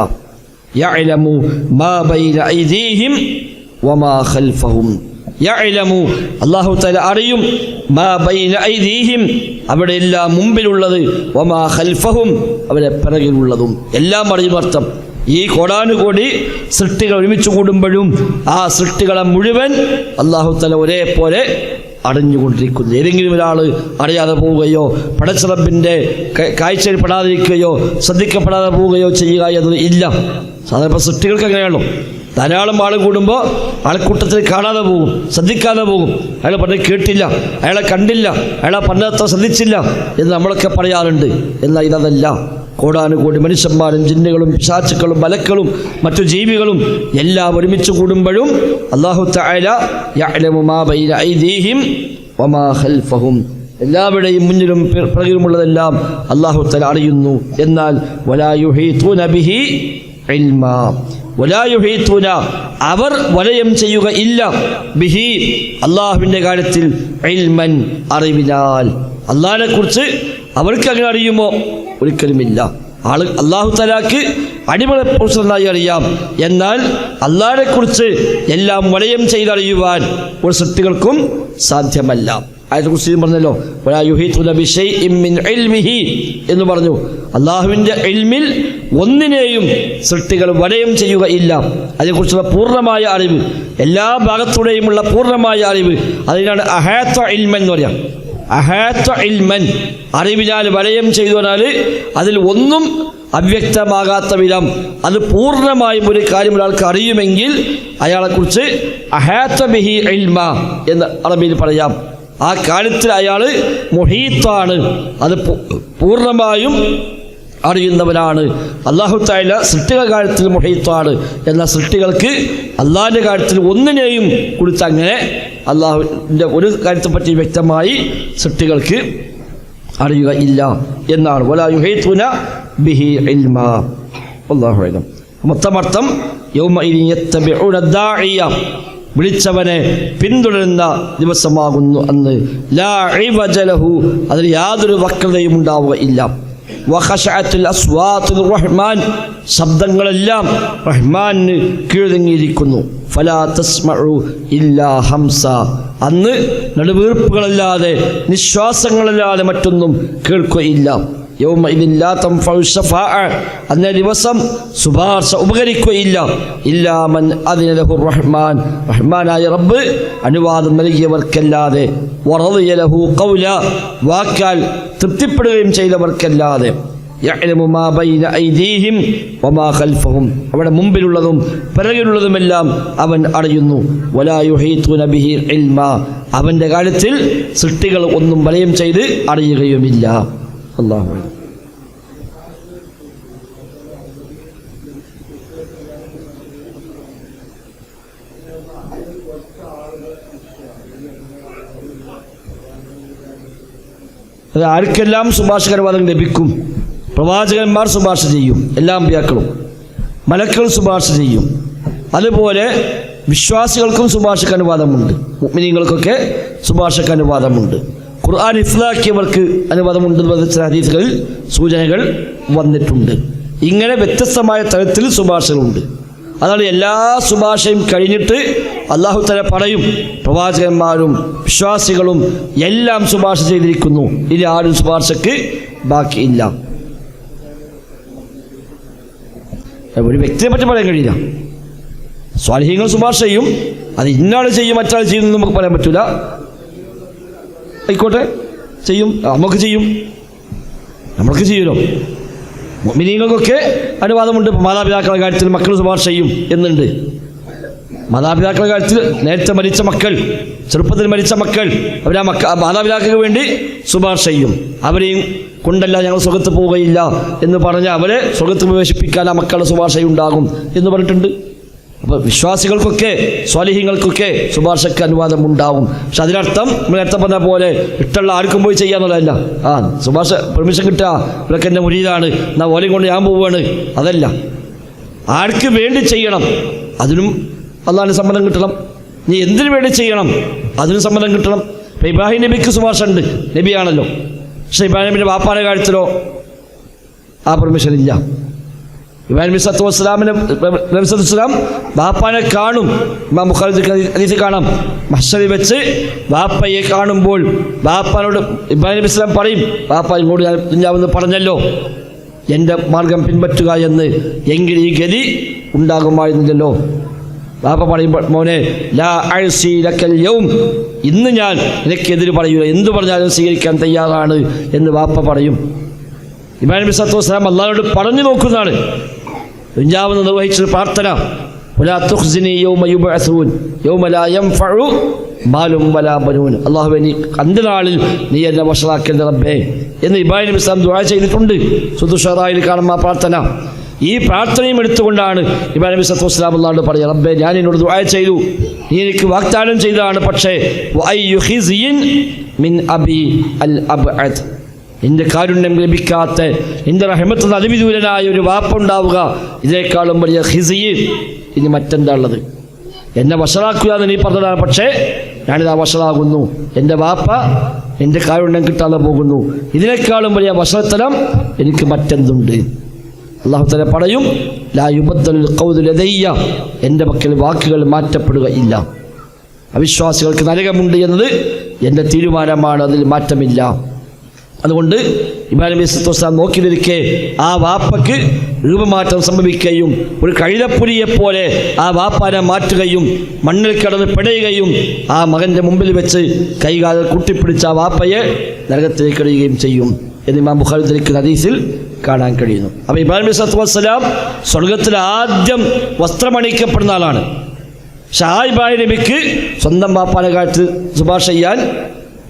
Speaker 1: യഅലമു മാ ബൈന ഐദീഹിം വമാ ഖൽഫഹും, യഅലമു അല്ലാഹു തആല അറിയും, മാ ബൈന ഐദീഹിം അവിടെ എല്ലാം മുമ്പിലുള്ളത്, വമാ ഖൽഫഹും അവരെ പിറകിലുള്ളതും എല്ലാം അറിയുന്ന അർത്ഥം. ഈ കോടാനുകോടി സൃഷ്ടികൾ ഒരുമിച്ച് കൂടുമ്പോഴും ആ സൃഷ്ടികളെ മുഴുവൻ അല്ലാഹു തആല ഒരേപോലെ അറിഞ്ഞുകൊണ്ടിരിക്കുന്നു. ഏതെങ്കിലും ഒരാൾ അറിയാതെ പോവുകയോ പടച്ച റബ്ബിൻ്റെ കാഴ്ചയിൽ പെടാതിരിക്കുകയോ ശ്രദ്ധിക്കപ്പെടാതെ പോവുകയോ ചെയ്യുക എന്നത് ഇല്ല. സാധാരണ സൃഷ്ടികൾക്ക് അങ്ങനെയാണല്ലോ, ധാരാളം ആൾ കൂടുമ്പോൾ ആൾക്കൂട്ടത്തിൽ കാണാതെ പോകും, ശ്രദ്ധിക്കാതെ പോകും. അയാൾ പറഞ്ഞ് കേട്ടില്ല, അയാളെ കണ്ടില്ല, അയാളെ പറഞ്ഞത്ര ശ്രദ്ധിച്ചില്ല എന്ന് നമ്മളൊക്കെ പറയാറുണ്ട്. എന്നാൽ ഇതല്ല. കോടാനുകോടി മനുഷ്യന്മാരും ജിന്നുകളും പിശാചുക്കളും മലക്കളും മറ്റു ജീവികളും എല്ലാം ഒരുമിച്ച് കൂടുമ്പോഴും അല്ലാഹു തആല യഅലമു മാ ബൈന ഐദീഹിം വമാ ഖൽഫഹും, എല്ലാവരുടെയും മുന്നിലും പിറകിലുമുള്ളതെല്ലാം അല്ലാഹു തആല അറിയുന്നു. എന്നാൽ വലാ യുഹീതൂന ബിഹി ഇൽമാ, വലാ യുഹീതൂന അവർ വലയം ചെയ്യുക ഇല്ല, ബിഹി അല്ലാഹുവിൻ്റെ കാര്യത്തിൽ, ഇൽമൻ അറിവിനാൽ. അല്ലാഹുവിനെ കുറിച്ച് അവർക്ക് അങ്ങനെ അറിയുമോ? ഒരിക്കലുമില്ല. അല്ലാഹു തആലക്ക് അടിമകളെക്കുറിച്ച് നന്നായി അറിയാം. എന്നാൽ അല്ലാഹുവിനെ കുറിച്ച് എല്ലാം വലയം ചെയ്തറിയുവാൻ ഒരു സൃഷ്ടികൾക്കും സാധ്യമല്ല. അതിനെക്കുറിച്ച് പറഞ്ഞല്ലോ, വലാ യുഹീതൂന ബിശൈഇൻ മിൻ ഇൽമിഹി എന്ന് പറഞ്ഞു. അല്ലാഹുവിൻ്റെ ഇൽമിൽ ഒന്നിനെയും സൃഷ്ടികൾ വലയം ചെയ്യുക ഇല്ല. അതിനെക്കുറിച്ചുള്ള പൂർണ്ണമായ അറിവ്, എല്ലാ ഭാഗത്തൂടെയുമുള്ള പൂർണ്ണമായ അറിവ്, അതിനാണ് അഹാത്ത ഇൽമൻ എന്ന് പറയാം. അഹാത്ത ഇൽമൻ, അറിവിനാൽ വലയം ചെയ്തുവനാൽ അതിൽ ഒന്നും അവ്യക്തമാകാത്ത വിധം അത് പൂർണ്ണമായും ഒരു കാര്യം ഒരാൾക്ക് അറിയുമെങ്കിൽ അയാളെക്കുറിച്ച് അഹാത്ത ബിഹി ഇൽമ എന്ന് അറബിയിൽ പറയാം. ആ കാര്യത്തിൽ അയാൾ മുഹീത്താണ്, അത് പൂർണ്ണമായും അറിയുന്നവനാണ്. അല്ലാഹു തആല സൃഷ്ടികളുടെ കാര്യത്തിൽ മുഹീത്താണ്. എന്നാൽ സൃഷ്ടികൾക്ക് അള്ളാഹിൻ്റെ കാര്യത്തിൽ ഒന്നിനെയും കുറിച്ച് അങ്ങനെ അള്ളാഹുവിൻ്റെ ഒരു കാര്യത്തെപ്പറ്റി വ്യക്തമായി സൃഷ്ടികൾക്ക് അറിയുക ഇല്ല എന്നാണ്. വലാ യുഹീതൂന ബിഹി ഇൽമാ. അല്ലാഹു അഅലം. മൊത്തമർത്ഥം യൗമഇദിൻ യത്തബിഊന ദാഇയ, വിളിച്ചവനെ പിന്തുടരുന്ന ദിവസമാകുന്നു അന്ന്. ലാ ഇവജ ലഹു, അതിൽ യാതൊരു വക്രതയും ഉണ്ടാവുക ഇല്ല. വഖശഅത്തുൽ അസ്വാത്തുർ റഹ്മാൻ, ശബ്ദങ്ങളെല്ലാം റഹ്മാന് കീഴടങ്ങിയിരിക്കുന്നു. ഫലാ തസ്മഉ ഇല്ലാ ഹംസ, അന്ന് നെടുവീർപ്പുകളല്ലാതെ നിശ്വാസങ്ങളല്ലാതെ മറ്റൊന്നും കേൾക്കുകയില്ല. യൗമഇദിൻ ലാ തൻഫഉ ശഫാഅ, അന്നേ ദിവസം ശുപാർശ ഉപകരിക്കുകയില്ല. ഇല്ലാ മൻ അദിന ലഹു റഹ്മാൻ, റഹ്മാനായ റബ്ബ് അനുവാദം നൽകിയവർക്കല്ലാതെ, വറദിയ ലഹു ഖൗല, വാക്കാൽ തൃപ്തിപ്പെടുകയും ചെയ്തവർക്കല്ലാതെ. യഅലമു മാ ബൈന ഐദീഹിം വമാ ഖൽഫഹും, അവിടെ മുമ്പിലുള്ളതും പിറകിലുള്ളതുമെല്ലാം അവൻ അറിയുന്നു. വലാ യുഹീതുന ബിഹി ഇൽമ, അവൻ്റെ കാര്യത്തിൽ സൃഷ്ടികൾ ഒന്നും വലയം ചെയ്ത് അറിയുകയുമില്ല. അല്ലാഹു അക്ബർ. അത് ആർക്കെല്ലാം ശുപാർശകരവാദം ലഭിക്കും? പ്രവാചകന്മാർ ശുപാർശ ചെയ്യും, എല്ലാ അമ്പിയാക്കളും. മലക്കുകൾ ശുപാർശ ചെയ്യും. അതുപോലെ വിശ്വാസികൾക്കും ശുപാർശക്ക് അനുവാദമുണ്ട്. മുഅ്മിനീങ്ങൾക്കൊക്കെ ശുപാർശക്ക് അനുവാദമുണ്ട്. ഖുർആൻ ഇഫ്ലാക്കിയവർക്ക് അനുവാദമുണ്ടെന്ന് ചില ഹദീസുകളിൽ സൂചനകൾ വന്നിട്ടുണ്ട്. ഇങ്ങനെ വ്യത്യസ്തമായ തരത്തിൽ ശുപാർശകളുണ്ട്. അതാണ് എല്ലാ ശുപാർശയും കഴിഞ്ഞിട്ട് അല്ലാഹു തആല പറയും, പ്രവാചകന്മാരും വിശ്വാസികളും എല്ലാം ശുപാർശ ചെയ്തിരിക്കുന്നു, ഇനി ആരും ശുപാർശക്ക് ബാക്കിയില്ല. ഒരു വ്യക്തിയെ പറ്റി പറയാൻ കഴിയില്ല. സ്വാലിഹീങ്ങൾ ശുപാർശ ചെയ്യും, അത് ഇന്നാൾ ചെയ്യും മറ്റാൾ ചെയ്യും നമുക്ക് പറയാൻ പറ്റില്ല. ആയിക്കോട്ടെ, ചെയ്യും, നമുക്ക് ചെയ്യും, നമ്മൾക്ക് ചെയ്യുമല്ലോ. മുഅ്മിനീങ്ങൾക്കൊക്കെ അനുവാദമുണ്ട്. മാതാപിതാക്കളുടെ കാര്യത്തിൽ മക്കൾ ശുപാർശ ചെയ്യും എന്നുണ്ട്. മാതാപിതാക്കളുടെ കാര്യത്തിൽ നേരത്തെ മരിച്ച മക്കൾ, ചെറുപ്പത്തിൽ മരിച്ച മക്കൾ, അവർ മാതാപിതാക്കൾക്ക് വേണ്ടി ശുപാർശ ചെയ്യും. അവരെയും കൊണ്ടല്ല ഞങ്ങൾ സ്വർഗ്ഗത്ത് പോവുകയില്ല എന്ന് പറഞ്ഞാൽ അവരെ സ്വർഗ്ഗത്ത് പ്രവേശിപ്പിക്കാൻ ആ മക്കളുടെ ശുപാർശയുണ്ടാകും എന്ന് പറഞ്ഞിട്ടുണ്ട്. അപ്പോൾ വിശ്വാസികൾക്കൊക്കെ സ്വാലിഹീങ്ങൾക്കൊക്കെ ശുപാർശയ്ക്ക് അനുവാദം ഉണ്ടാവും. പക്ഷെ അതിനർത്ഥം നേരത്തെ പറഞ്ഞ പോലെ ഇഷ്ടമുള്ള ആർക്കും പോയി ചെയ്യാന്നുള്ളതല്ല. ശുപാർശ പെർമിഷൻ കിട്ടുക, ഇവരൊക്കെ എൻ്റെ മുരീദാണ്, എന്നാൽ ഓലയും കൊണ്ട് ഞാൻ പോവുകയാണ്, അതല്ല. ആർക്ക് വേണ്ടി ചെയ്യണം അതിനും അള്ളാഹിന് സമ്മതം കിട്ടണം. നീ എന്തിനു വേണ്ടി ചെയ്യണം അതിനും സമ്മതം കിട്ടണം. ഇപ്പം ഇബ്രാഹിം നബിക്ക് ശുപാർശ ഉണ്ട്, നബിയാണല്ലോ. പക്ഷെ ഇബ്രാഹിം നബിൻ്റെ വാപ്പാൻ്റെ കാര്യത്തിലോ ആ പെർമിഷൻ ഇല്ല. ഇബ്രാഹിം നബി സല്ലല്ലാഹു അലൈഹി വസല്ലം വാപ്പാനെ കാണും. ഇമാം ബുഖാരി ഹദീസിൽ കാണാം, മഹ്ശറിൽ വെച്ച് വാപ്പയെ കാണുമ്പോൾ വാപ്പാനോട് ഇബ്രാഹിം നബി സല്ലല്ലാഹു പറയും, വാപ്പ ഇങ്ങോട്ട് ഞാൻ ദുനിയാവെന്ന് പറഞ്ഞല്ലോ, എൻ്റെ മാർഗം പിൻപറ്റുക എന്ന്. എങ്കിൽ ഈ ഗതി ഉണ്ടാകുമായിരുന്നില്ലല്ലോ. വാപ്പ പറയുമ്പോൾ, മോനെ ലാ അഅ്സി ലക്കൽ യൗം, ഇന്ന് ഞാൻ നിനക്കെതിര് പറയൂല, എന്തു പറഞ്ഞാലും സ്വീകരിക്കാൻ തയ്യാറാണ് എന്ന് വാപ്പ പറയും. ഇബ്രാഹിം നബി സല്ലല്ലാഹു അലൈഹി വസല്ലം അല്ലാഹുവോട് പറഞ്ഞു നോക്കുന്നതാണ്. ദുനിയാവിൽ നിർവഹിച്ചൊരു പ്രാർത്ഥന, വലാ തുഖ്സിനി യൗമ യുബ്അസൂൻ യൗമ ലാ യൻഫഉ മാലും വലാ ബനൂൻ, അല്ലാഹുവേ നീ അന്ത്യനാളിൽ നീ എന്നെ വഷളാക്കരുത് റബ്ബേ എന്ന് ഇബ്രാഹിം നബി സല്ലല്ലാഹു ദുആ ചെയ്തിട്ടുണ്ട്. സൂറത്തുൽ ശുറായിൽ കാണുന്ന ആ പ്രാർത്ഥന. ഈ പ്രാർത്ഥനയും എടുത്തുകൊണ്ടാണ് ഇബ്രാഹിം നബി സല്ലല്ലാഹു അലൈഹി വസല്ലം അല്ലാഹുവോട് പറയുക, റബ്ബേ ഞാൻ എന്നോട് ദുആ ചെയ്തു, നീ എനിക്ക് വാഗ്ദാനം ചെയ്തതാണ്, പക്ഷേ വഅയ്യു ഖിസിയിൻ മിൻ അബി അൽ അബ്അദ്, എൻ്റെ കാരുണ്യം ലഭിക്കാത്ത, എൻ്റെ റഹ്മത്ത് അതിവിദൂരനായ ഒരു വാപ്പ ഉണ്ടാവുക, ഇതിനേക്കാളും വലിയ ഖിസിയ് ഇനി മറ്റെന്താ ഉള്ളത്? എന്നെ വഷളാക്കുക എന്ന് നീ പറഞ്ഞതാണ്, പക്ഷേ ഞാനിതാ വഷളാകുന്നു, എൻ്റെ വാപ്പ എൻ്റെ കാരുണ്യം കിട്ടാതെ പോകുന്നു, ഇതിനേക്കാളും വലിയ വഷളത്തരം എനിക്ക് മറ്റെന്തുണ്ട്? അല്ലാഹു തആല പറയും, ലാ യുബദ്ദലുൽ ഖൗലു ലദയ്യ, എൻ്റെ പക്കൽ വാക്കുകൾ മാറ്റപ്പെടുകയില്ല. അവിശ്വാസികൾക്ക് നരകമുണ്ട് എന്നത് എൻ്റെ തീരുമാനമാണ്, അതിൽ മാറ്റമില്ല. അതുകൊണ്ട് ഇബ്രാഹിം നബി സല്ലല്ലാഹു അലൈഹി വസല്ലം നോക്കി നിൽക്കെ ആ വാപ്പയ്ക്ക് രൂപമാറ്റം സംഭവിക്കുകയും ഒരു കഴുതപ്പുലിയെപ്പോലെ ആ വാപ്പാനെ മാറ്റുകയും മണ്ണിൽ കിടന്ന് പിടയുകയും ആ മകൻ്റെ മുമ്പിൽ വെച്ച് കൈകാൽ കൂട്ടിപ്പിടിച്ച ആ വാപ്പയെ നരകത്തിലേക്ക് ഇടുകയും ചെയ്യും എന്ന് ഇമാം ബുഖാരി ഉദ്ധരിക്കുന്ന ഹദീസിൽ കാണാൻ കഴിയുന്നു. അപ്പോൾ ഇബ്രാഹിം നബി സല്ലല്ലാഹു അലൈഹി വസല്ലം സ്വർഗത്തിൽ ആദ്യം വസ്ത്രമണിക്കപ്പെടുന്ന ആളാണ്. പക്ഷെ ആ ഇബ്രാഹിം നബിക്ക് സ്വന്തം വാപ്പാനെ കാര്യത്തിൽ ശുപാർശ ചെയ്യാൻ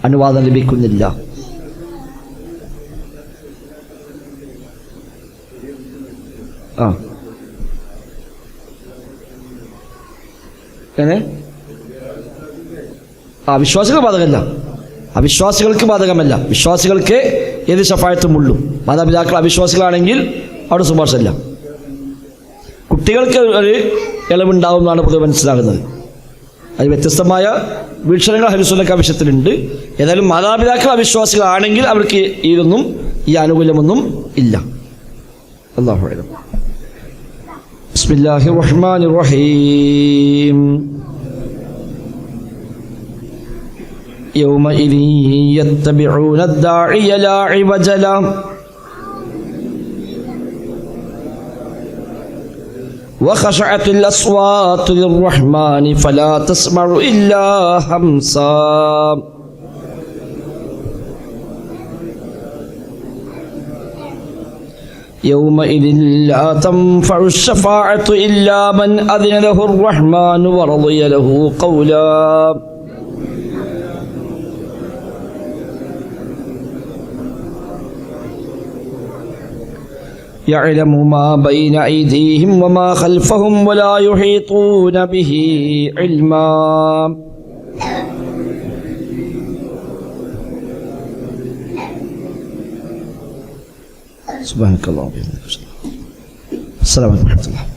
Speaker 1: അനുവാദം ലഭിക്കുന്നില്ല. വിശ്വാസികൾ ബാധകമല്ല, അവിശ്വാസികൾക്ക് ബാധകമല്ല. വിശ്വാസികൾക്ക് ഏത് ശഫായത്തും ഉള്ളൂ. മാതാപിതാക്കൾ അവിശ്വാസികളാണെങ്കിൽ അവിടെ ശുപാർശയില്ല. കുട്ടികൾക്ക് ഒരു ഇളവുണ്ടാവും എന്നാണ് പൊതുവെ മനസ്സിലാകുന്നത്. അത് വ്യത്യസ്തമായ വീക്ഷണങ്ങൾ അഹ്ലു സുന്നക്ക് ആവശ്യത്തിലുണ്ട്. ഏതായാലും മാതാപിതാക്കൾ അവിശ്വാസികളാണെങ്കിൽ അവർക്ക് ഇതൊന്നും ഈ ആനുകൂല്യമൊന്നും ഇല്ല. അല്ലാഹു അക്ബർ. ബിസ്മില്ലാഹിർ റഹ്മാനിർ റഹീം. يومئذ يتبعون الداعي لا عوج له وخشعت الأصوات للرحمن فلا تسمع إلا همسا يومئذ لا تنفع الشفاعة إلا من أذن له الرحمن ورضي له قولا يعلم ما بين أيديهم وما خلفهم ولا يحيطون به علما سبحانك اللهم وبحمدك السلام عليكم ورحمة الله